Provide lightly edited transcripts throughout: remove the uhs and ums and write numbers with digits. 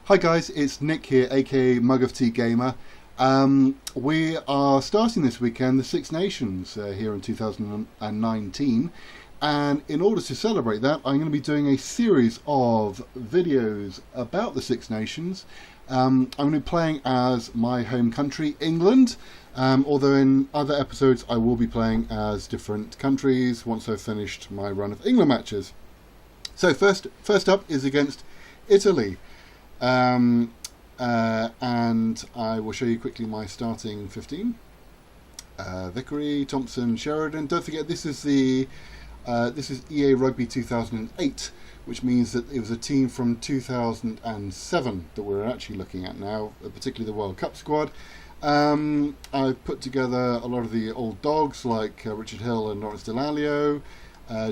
Hi guys, it's Nick here, aka Mug of Tea Gamer. We are starting this weekend the Six Nations here in 2019, and in order to celebrate that, I'm going to be doing a series of videos about the Six Nations. I'm going to be playing as my home country, England, although in other episodes I will be playing as different countries once I've finished my run of England matches. So first up is against Italy. And I will show you quickly my starting 15. Vickery, Thompson, Sheridan. Don't forget this is this is EA Rugby 2008, which means that it was a team from 2007 that we're actually looking at now, particularly the World Cup squad. I've put together a lot of the old dogs like Richard Hill and Lawrence Delalio,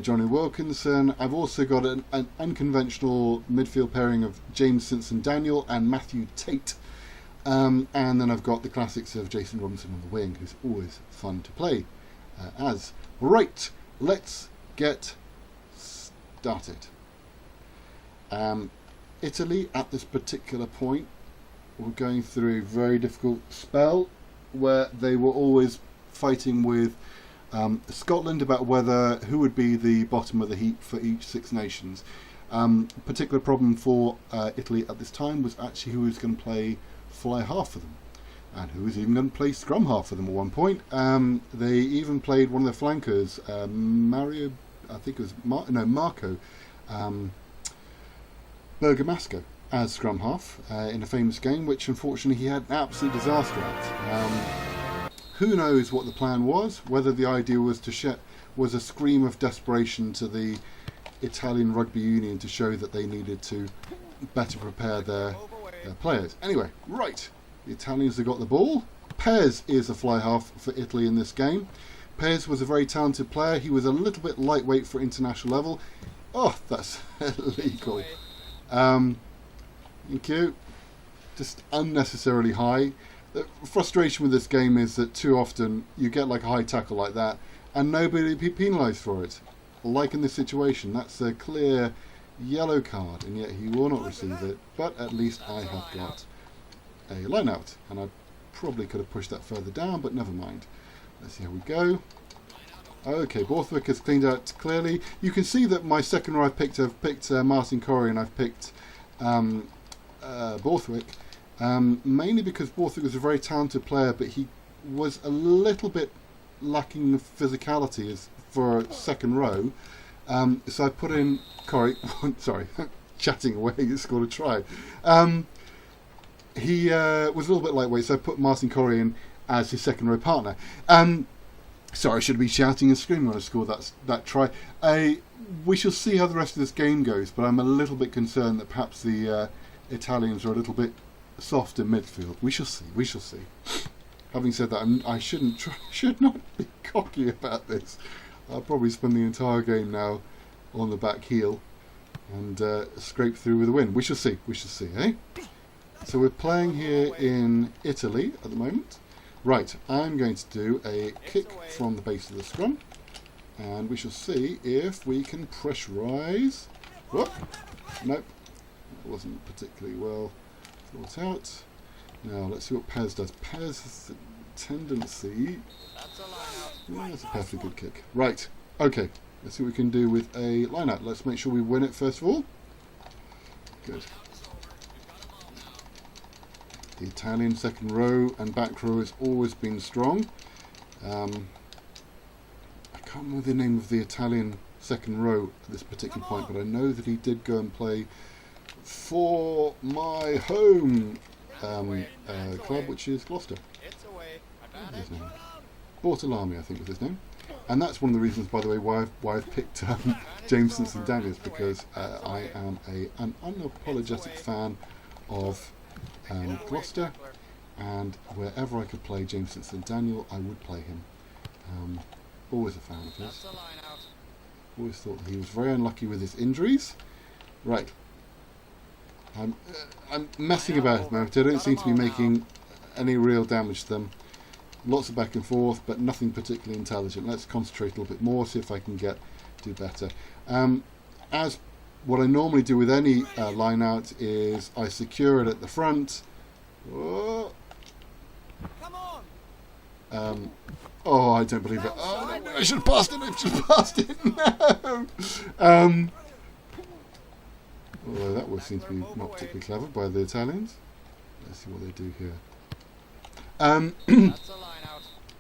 Johnny Wilkinson. I've also got an unconventional midfield pairing of James Simpson-Daniel and Matthew Tate. And then I've got the classics of Jason Robinson on the wing, who's always fun to play as. Right, let's get started. Italy, at this particular point, were going through a very difficult spell where they were always fighting with Scotland about who would be the bottom of the heap for each Six Nations. Particular problem for Italy at this time was actually who was going to play fly half for them, and who was even going to play scrum half for them at one point. They even played one of their flankers, Marco Bergamasco, as scrum half in a famous game, which unfortunately he had an absolute disaster at. Who knows what the plan was, whether the idea was was a scream of desperation to the Italian Rugby Union to show that they needed to better prepare their players. Anyway, right, the Italians have got the ball. Pez is a fly half for Italy in this game. Pez was a very talented player. He was a little bit lightweight for international level. Oh, that's illegal. Thank you. Just unnecessarily high. The frustration with this game is that too often you get like a high tackle like that and nobody will be penalised for it. Like in this situation, that's a clear yellow card, and yet he will not receive it. But at least I have got a line out, and I probably could have pushed that further down, but never mind. Let's see how we go. Okay, Borthwick has cleaned out clearly. You can see that my second row I've picked Martin Corey and I've picked Borthwick. Mainly because Borthwick was a very talented player, but he was a little bit lacking of physicality for a second row. So I put in Corey. Sorry, chatting away. He scored a try. He was a little bit lightweight, so I put Martin Corey in as his second row partner. Sorry, I should be shouting and screaming when I scored that try. We shall see how the rest of this game goes, but I'm a little bit concerned that perhaps the Italians are a little bit soft in midfield. We shall see. We shall see. Having said that, I should not be cocky about this. I'll probably spend the entire game now on the back heel and scrape through with a win. We shall see. We shall see, eh? So we're playing here in Italy at the moment. Right, I'm going to do a kick from the base of the scrum, and we shall see if we can pressurise. Whoop! Nope, that wasn't particularly well thought out. Now let's see what Pez does. Pez has a tendency. That's a perfectly good kick. Right, okay, let's see what we can do with a line out. Let's make sure we win it first of all. Good. The Italian second row and back row has always been strong. I can't remember the name of the Italian second row at this particular point, but I know that he did go and play for my home club, which is Gloucester. What's his name? Bortolami, I think was his name. And that's one of the reasons, by the way, why I've picked James Simpson-Daniel, because I am an unapologetic fan of Gloucester, and wherever I could play James Simpson-Daniel, I would play him. Always a fan of his. Always thought that he was very unlucky with his injuries. Right. I'm messing about at the moment. I don't seem to be making any real damage to them. Lots of back and forth, but nothing particularly intelligent. Let's concentrate a little bit more, see if I can do better. As what I normally do with any line out is I secure it at the front. Oh, oh, I don't believe it. Oh, no, I should have passed it. I should have passed it. No. Although that would seem to be not particularly clever by the Italians. Let's see what they do here.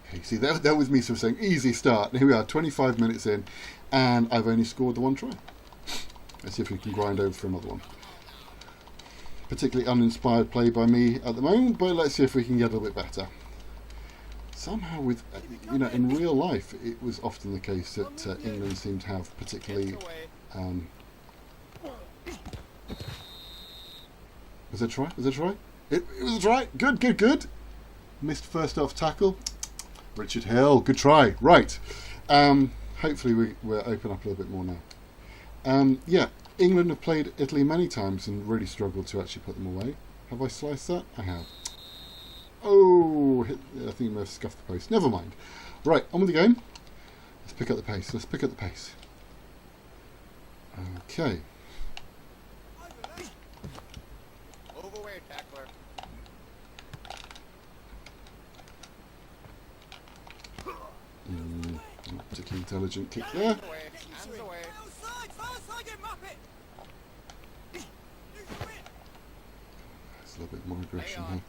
Okay, see, that was me sort of saying easy start. Here we are, 25 minutes in, and I've only scored the one try. Let's see if we can grind over for another one. Particularly uninspired play by me at the moment, but let's see if we can get a little bit better. Somehow, with in real life, it was often the case that England seemed to have particularly. Was it a try? Was it a try? It was a try. Good, good, good. Missed first off tackle. Richard Hill, good try. Right. Hopefully we're open up a little bit more now. Yeah, England have played Italy many times and really struggled to actually put them away. Have I sliced that? I have. Oh, I think I may have scuffed the post. Never mind. Right, on with the game. Let's pick up the pace. Let's pick up the pace. Okay. Not particularly intelligent kick there. There's a little bit more aggression here.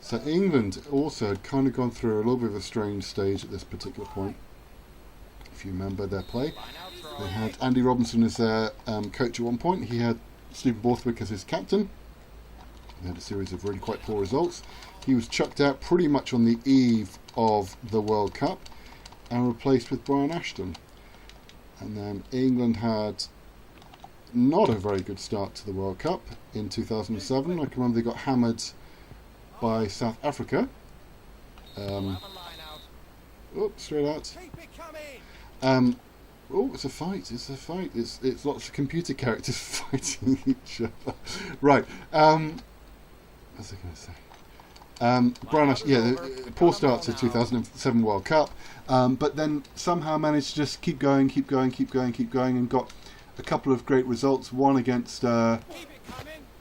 So England also had kind of gone through a little bit of a strange stage at this particular point. If you remember their play, they had Andy Robinson as their coach at one point. He had Stephen Borthwick as his captain. They had a series of really quite poor results. He was chucked out pretty much on the eve of the World Cup and replaced with Brian Ashton. And then England had not a very good start to the World Cup in 2007. I can remember they got hammered by South Africa. Straight out. Oh, it's a fight. It's a fight. It's lots of computer characters fighting each other. Right. What was I going to say? Brian Ash, yeah, poor start to 2007 World Cup, but then somehow managed to just keep going, and got a couple of great results. One against, oh,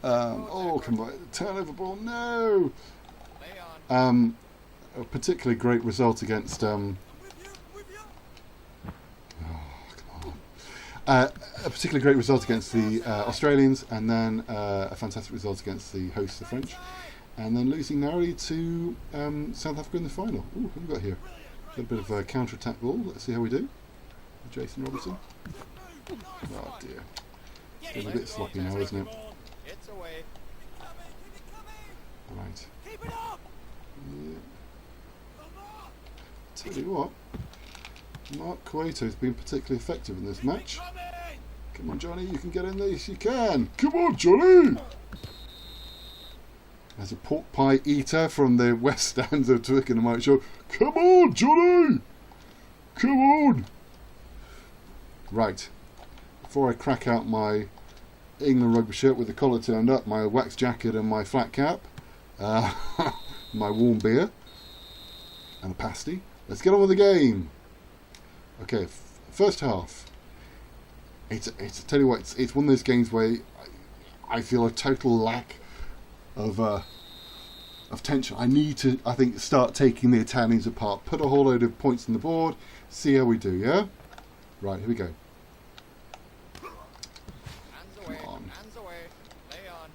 come on, turnover ball, no! A particularly great result against, a particularly great result against the Australians, and then a fantastic result against the hosts, the French. And then losing narrowly to South Africa in the final. Ooh, what have we got here? Got a bit of a counter-attack ball. Let's see how we do. Jason Robertson. Oh dear. It's getting a bit sloppy now, isn't it? Right. Yeah. Tell you what, Mark Cueto's been particularly effective in this match. Come on, Johnny, you can get in there. Yes, you can. Come on, Johnny! As a pork pie eater from the West Stands of Twickenham show. Come on, Johnny! Come on! Right. Before I crack out my England rugby shirt with the collar turned up, my wax jacket and my flat cap, my warm beer, and a pasty, let's get on with the game. Okay, first half. It's tell you what, it's one of those games where I feel a total lack of tension. I need to, I think, start taking the Italians apart. Put a whole load of points on the board. See how we do, yeah? Right, here we go. Come on. Hands away. Lay on.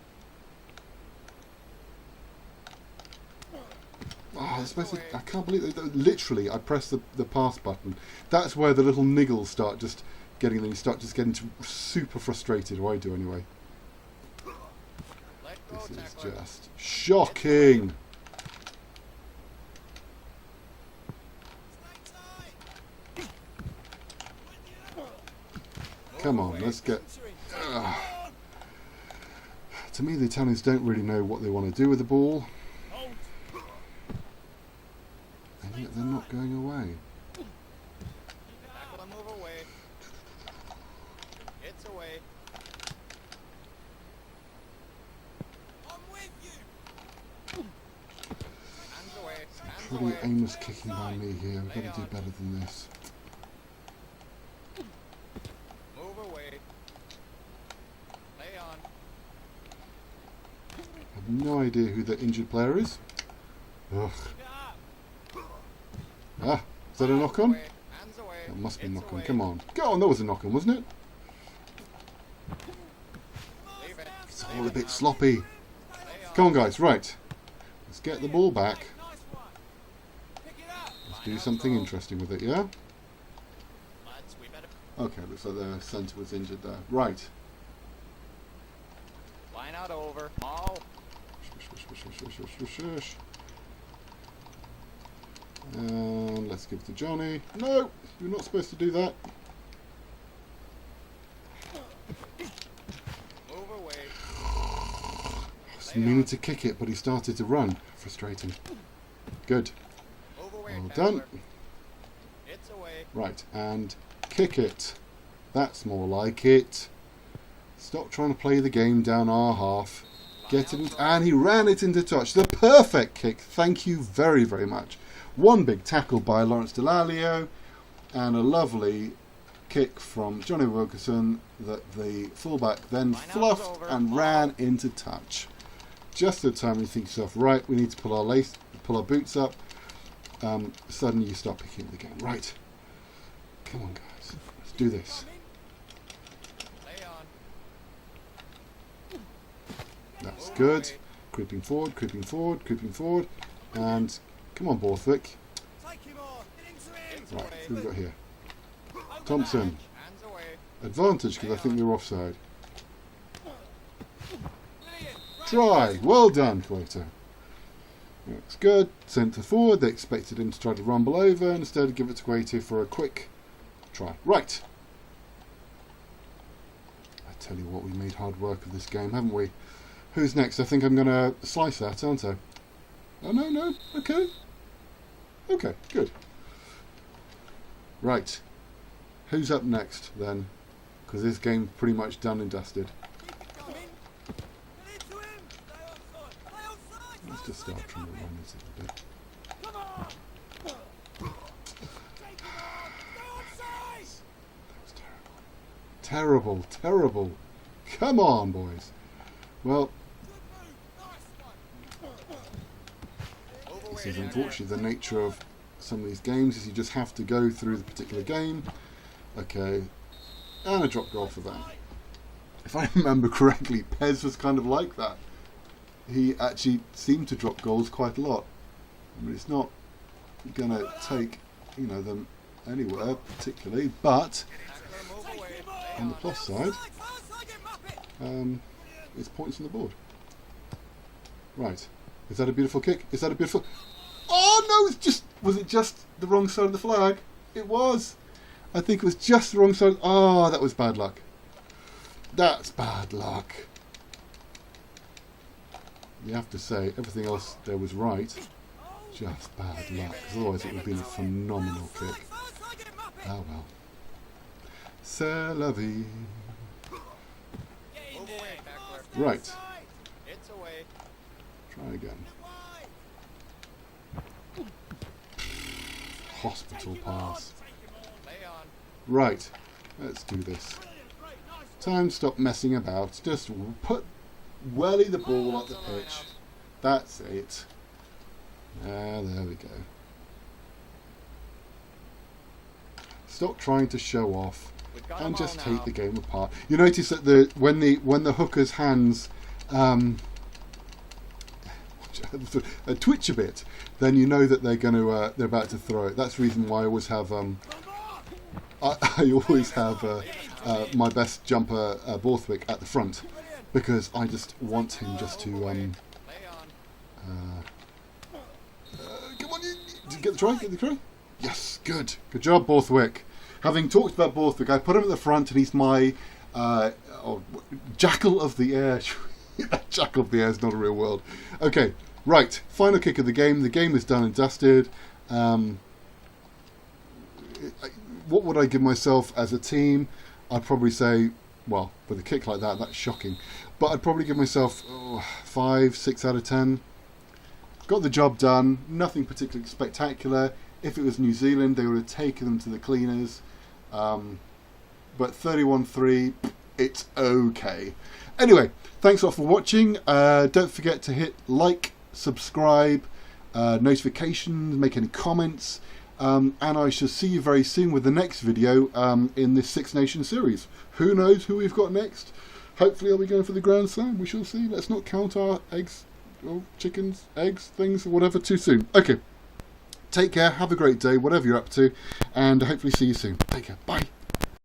Oh, especially, I can't believe it. Literally, I press the pass button. That's where the little niggles start just getting, then you start just getting super frustrated, or I do anyway. This is just shocking. Come on, let's get... To me, the Italians don't really know what they want to do with the ball. And yet they're not going away. Pretty aimless kicking by me here. We've got to do better than this. No idea who the injured player is. Ugh. Ah, is that a knock-on? That must be a knock-on. Come on. Go on, that was a knock-on, wasn't it? It's all a bit sloppy. Come on, guys. Right. Let's get the ball back. Let's do something interesting with it, yeah? Okay, looks like the centre was injured there. Right. Line out over. Oh. And let's give it to Johnny. No, you're not supposed to do that. Move away. I was meaning to kick it, but he started to run. Frustrating. Good. Move away, Well tackler. done. It's away. Right, and kick it. That's more like it. Stop trying to play the game down our half. Get it in, and he ran it into touch. The perfect kick. Thank you very, very much. One big tackle by Lawrence Delalio, and a lovely kick from Johnny Wilkerson that the fullback then fluffed and ran into touch. Just at the time you think to yourself, right, we need to pull our boots up. Suddenly you start picking up the game. Right. Come on, guys. Let's do this. That's good. Creeping forward, creeping forward, creeping forward. And come on, Borthwick. Right, who have we got here? Thompson. Advantage because I think we're offside. Try. Well done, Quater. Looks good. Centre forward. They expected him to try to rumble over and instead give it to Quater for a quick try. Right. I tell you what, we made hard work of this game, haven't we? Who's next? I think I'm going to slice that, aren't I? Oh, no. Okay. Okay, good. Right. Who's up next, then? Because this game's pretty much done and dusted. Let's just start trying to run this a bit. That was terrible. Terrible. Come on, boys. Well, this is unfortunately the nature of some of these games, is you just have to go through the particular game. Okay, and a drop goal for them. If I remember correctly, Pez was kind of like that. He actually seemed to drop goals quite a lot. I mean, it's not going to take, them anywhere particularly, but on the plus side, it's points on the board. Right. Is that a beautiful kick? Is that a beautiful... Oh, no! Was it just the wrong side of the flag? It was. I think it was just the wrong side. Oh, that was bad luck. That's bad luck. You have to say, everything else there was right. Just bad luck. Because otherwise it would have been a phenomenal kick. Oh, well. C'est la vie. Right. Try again. Hospital pass. Right. Let's do this. Time to stop messing about. Just welly the ball up the pitch. That's it. There we go. Stop trying to show off and just take the game apart. You notice that when the hooker's hands twitch a bit, then you know that they're about to throw it. That's the reason why I always have my best jumper Borthwick at the front, because I just want him just to come on, did you get the try? Get the try? Yes, good job, Borthwick. Having talked about Borthwick, I put him at the front, and he's my jackal of the air. Jackal of the air is not a real word. Okay, right. Final kick of the game. The game is done and dusted. What would I give myself as a team? I'd probably say, well, with a kick like that, that's shocking. But I'd probably give myself 5, 6 out of 10. Got the job done. Nothing particularly spectacular. If it was New Zealand, they would have taken them to the cleaners. But 31-3, It's okay. Anyway, thanks a lot for watching. Don't forget to hit like, subscribe, notifications, make any comments, and I shall see you very soon with the next video in this Six Nations series. Who knows who we've got next? Hopefully I'll be going for the Grand Slam. We shall see. Let's not count our eggs, or chickens, eggs, things, whatever too soon. Okay. Take care. Have a great day, whatever you're up to, and hopefully see you soon. Take care. Bye.